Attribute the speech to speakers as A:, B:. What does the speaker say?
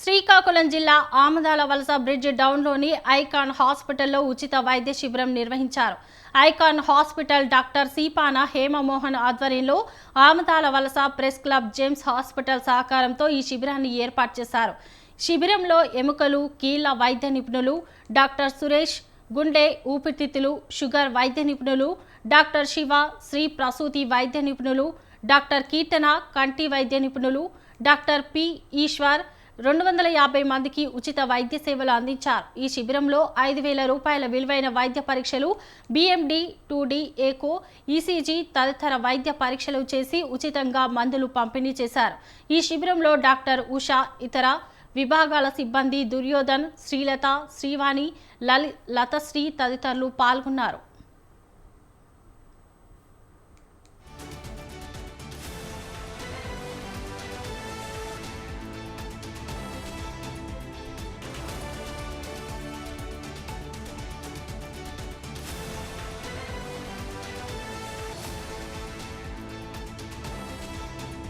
A: శ్రీకాకుళం జిల్లా ఆమదాల వలస bridge డౌన్లోని icon హాస్పిటల్లో ఉచిత వైద్య శిబిరం నిర్వహించారు. ఐకాన్ హాస్పిటల్ డాక్టర్ సీపాన హేమమోహన్ ఆధ్వర్యంలో ఆమదాల వలస ప్రెస్ క్లబ్ జేమ్స్ హాస్పిటల్ సహకారంతో ఈ శిబిరాన్ని ఏర్పాటు చేశారు. శిబిరంలో ఎముకలు, కీళ్ల వైద్య నిపుణులు డాక్టర్ సురేష్, గుండె, ఊపిరితిత్తులు, షుగర్ వైద్య నిపుణులు డాక్టర్ శివ, శ్రీ ప్రసూతి వైద్య నిపుణులు డాక్టర్ కీర్తన, కంటి వైద్య నిపుణులు డాక్టర్ పి ఈశ్వర్ 250 మందికి ఉచిత వైద్య సేవలు అందించారు. ఈ శిబిరంలో 5,000 రూపాయల విలువైన వైద్య పరీక్షలు, బిఎండి, 2D ఏకో, ఈసీజీ తదితర వైద్య పరీక్షలు చేసి ఉచితంగా మందులు పంపిణీ చేశారు. ఈ శిబిరంలో డాక్టర్ ఉషా, ఇతర విభాగాల సిబ్బంది దుర్యోధన్, శ్రీలత, శ్రీవాణి, లతశ్రీ తదితరులు పాల్గొన్నారు.